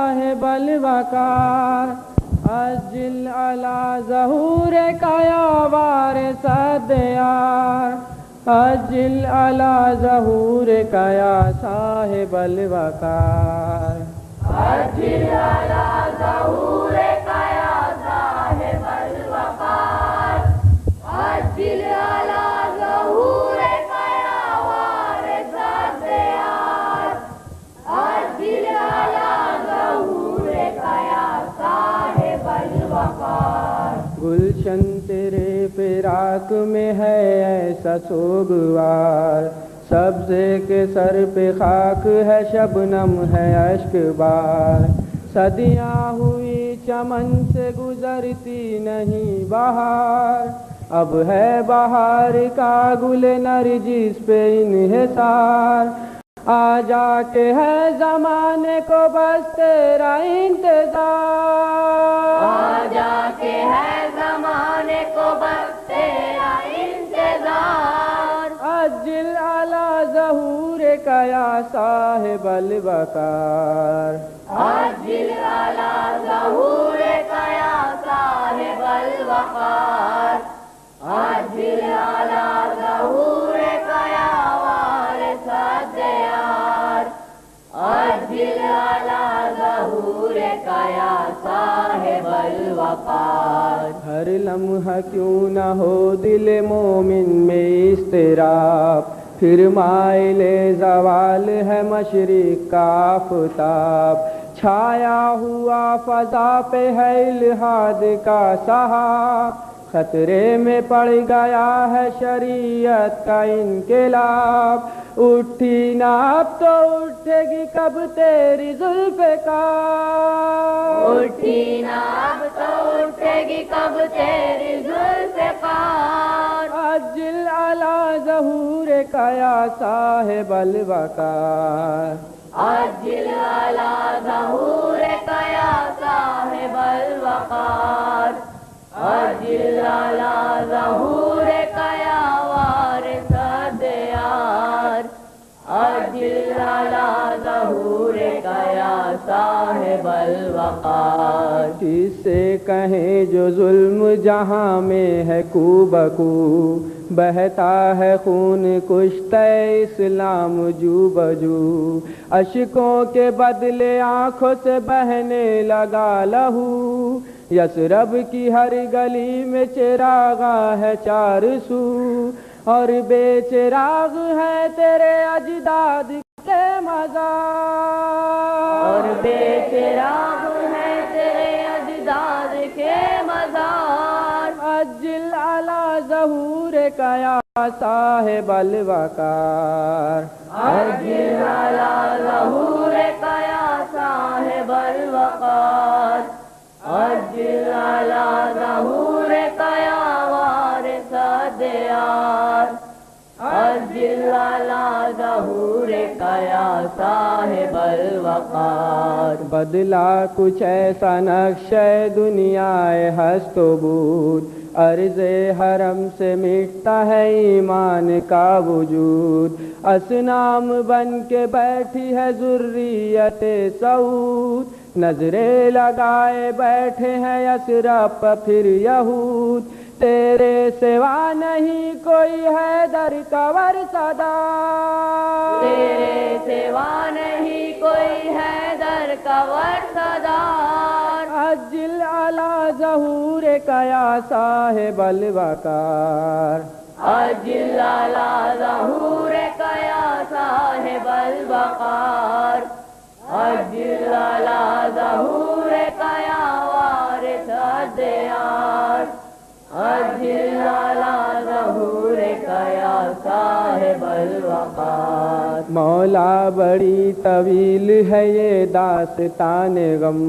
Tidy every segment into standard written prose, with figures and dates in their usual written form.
صاحب الوقار عجل على ظهورك يا وارث الديار عجل على ظهورك يا صاحب الوقار عجل على ظهورك يا صاحب الوقار عجل على ظهورك يا وارث الديار عجل على ظهورك يا صاحب الوقار گلشن تیرے فراق میں ہے ایسا سوگوار سبزے کے سر پہ خاک ہے شبنم ہے اشک بار صدیاں ہوئی چمن سے گزرتی نہیں بہار اب ہے بہار کا گل نرجس پہ انحصار آ جا کے ہے زمانے کو بس تیرا انتظار آ جا کے ہے زمانے کو بس تیرا انتظار عجل على ظهورك يا صاحب الوقار عجل على ظهورك يا صاحب الوقار عجل على ظهورك يا وارث الديار عجل على ظهورك يا صاحب الوقار ہر لمحہ کیوں نہ ہو دل مومن میں اضطراب پھر مائل زوال ہے مشرق کا آفتاب چھایا ہوا فضا پہ ہے الہاد کا سحاب خطرے میں پڑ گیا ہے شریعت کا انقلاب اٹھی نہ اب تو اٹھے گی کب تیری زلف کا اٹھی نہ اب تو اٹھے گی کب تیری زلف قار عجل على ظهورك يا صاحب الوقار عجل على ظهورك يا صاحب الوقار عجل على ظهورك يا وارث الديار عجل على ظهورك يا صاحب الوقار جس سے کہیں جو ظلم جہاں میں ہے کو بکو بہتا ہے خون کشتہ اسلام جو بجو اشکوں کے بدلے آنکھوں سے بہنے لگا لہو یثرب کی ہر گلی میں چراغاں ہے چار سو اور بے چراغ ہے تیرے اجداد کے مزار اور بے چراغ ہے تیرے اجداد کے مزار عجل على ظهورك يا صاحب الوقار عجل على ظهورك يا صاحب الوقار عجل على ظهورك يا وارث الديار عجل على ظهورك يا صاحب الوقار بدلا کچھ ایسا نقشہ دنیا ہست و بود عرض حرم سے مٹتا ہے ایمان کا وجود اصنام بن کے بیٹھی ہے ذریت سعود نظریں لگائے بیٹھے ہیں یثرب پھر یہود تیرے سوا نہیں کوئی حیدر کا ورثہ تیرے سوا نہیں کوئی حیدر کا ورثہ عجل على ظهورك يا صاحب الوقار عجل على ظهورك يا صاحب الوقار عجل على ظهورك يا وارث الديار عجل على ظهورك يا صاحب الوقار مولا بڑی طویل ہے یہ داستان غم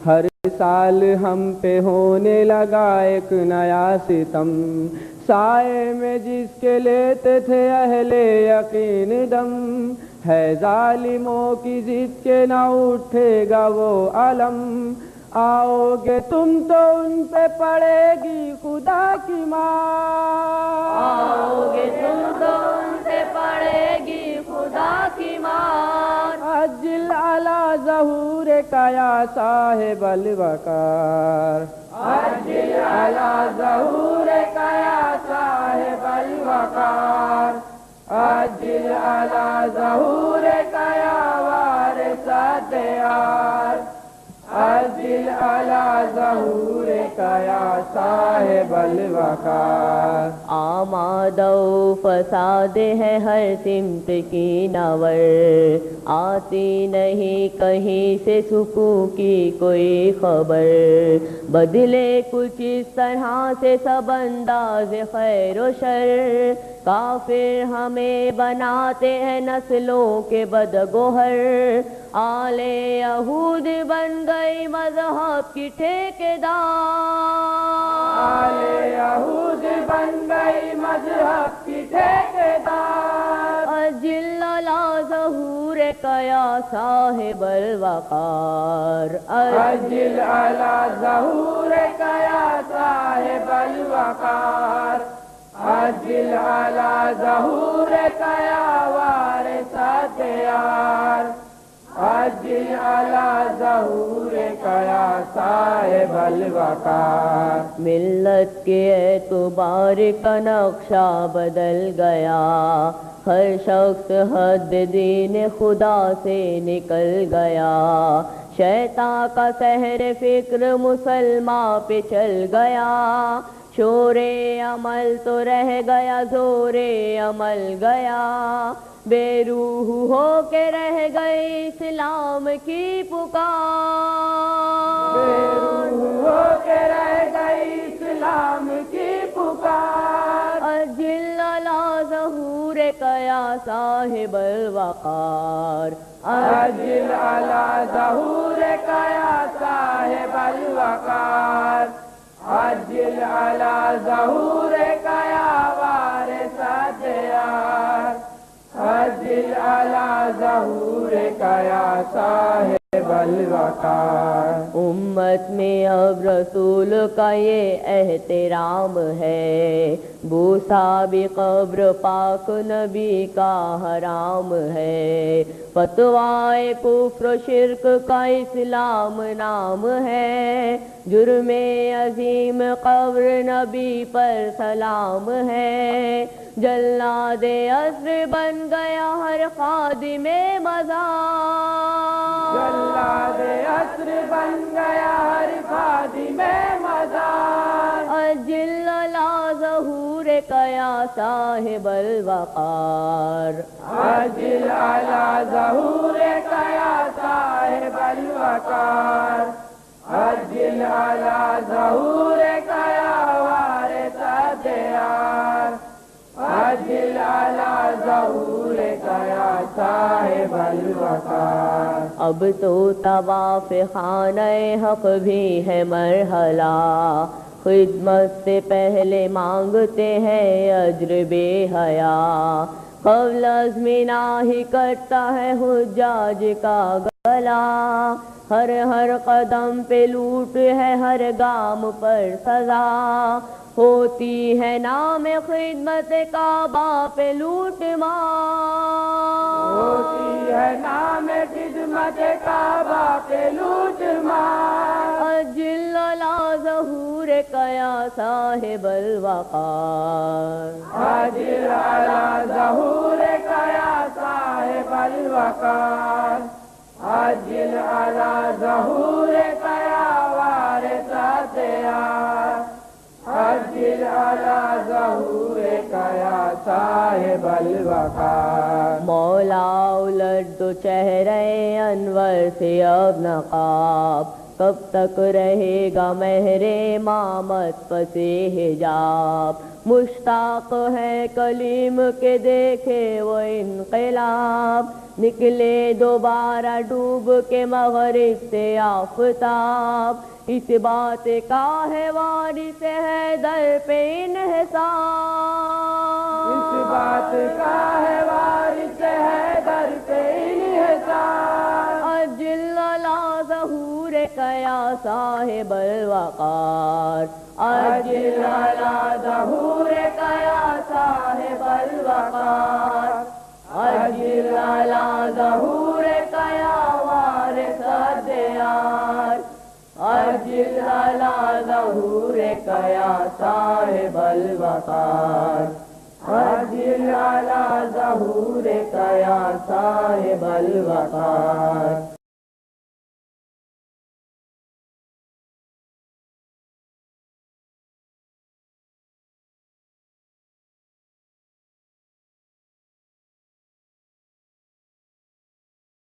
ہر سال ہم پہ ہونے لگا ایک نیا ستم سائے میں جس کے لیتے تھے اہل یقین دم ہے ظالموں کی ضد کے نہ اٹھے گا وہ علم آؤ گے تم تو ان پہ پڑے گی خدا کی مار آؤ گے تم تو ان پہ پڑے گی خدا کی مار عجل على ظہور کیا صاحب الوقار عجل علی ظہور کیا صاحب الوقار عجل علی ظہور کیا وارث دیار عجل علی ظہور کیا صاحب الوقار آماد و فساد ہے ہر سمت کی نور آتی نہیں کہیں سے سکون کی کوئی خبر بدلے کچھ اس طرح سے سب انداز خیر و شر کافر ہمیں بناتے ہیں نسلوں کے بدگوہر آل یہود بن گئی مذہب کی ٹھیکیدار آل یہود بن گئی مذہب کی ٹھیکیدار عجل علی ظہور کیا صاحب الوقار عجل علی ظہور کیا صاحب الوقار عجل علی ظہور کیا وارث دیار عجل علی ظہور کیا صاحب الوقار ملت کے اعتبار کا نقشہ بدل گیا ہر شخص حد دین خدا سے نکل گیا شیطان کا سحر فکر مسلمان پہ چل گیا شور عمل تو رہ گیا زور عمل گیا بے روح ہو کے رہ گئی اسلام کی پکار بے روح ہو کے رہ گئی اسلام کی پکار عجل علی ظہور کیا صاحب الوقار عجل علی ظہور کیا صاحب الوقار عجل علی ظہور کیا وارث دیار عجل علی ظہور کیا صاحب الوقار امت میں اب رسول کا یہ احترام ہے بوسا بھی قبر پاک نبی کا حرام ہے فتوائے کفر و شرک کا اسلام نام ہے جرم عظیم قبر نبی پر سلام ہے جلاد عصر بن گیا ہر خادم مزار جلاد عصر بن گیا ہر خادم مزار عجل علی ظہور کیا صاحب الوقار عجل علی ظہور کیا صاحب الوقار عجل علی ظہور کیا وارث دیار عجل علی ظہور کیا صاحب الوقار اب تو طواف خانہ حق بھی ہے مرحلہ خدمت سے پہلے مانگتے ہیں اجر بے حیا قبل ازمینہ ہی کٹتا ہے حجاج کا گلا ہر ہر قدم پہ لوٹ ہے ہر گام پر سزا ہوتی ہے نام خدمت کعبہ پہ لوٹ مار ہوتی ہے نام خدمت کعبہ پہ لوٹ مار عجل علی ظہور کیا صاحب الوقار عجل علی ظہور کیا صاحب الوقار عجل علی ظہور کیا وارث دیار عجل علی ظہور کیا صاحب الوقار مولا الٹ دو چہرے انور سے اب نقاب کب تک رہے گا مہر امامت پسِ حجاب مشتاق ہے کلیم کے دیکھے وہ انقلاب نکلے دوبارہ ڈوب کے مغرب سے آفتاب اس بات کا ہے وارث حیدر پہ انحصار اس بات کا ہے وارث حیدر پہ انحصار عجل علی ظہور کیا صاحب الوقار عجل علی ظہور کیا صاحب الوقار عجل علی ظہور کیا وارث کیا صاحب الوقار عاجل علی ظہور کیا صاحب الوقار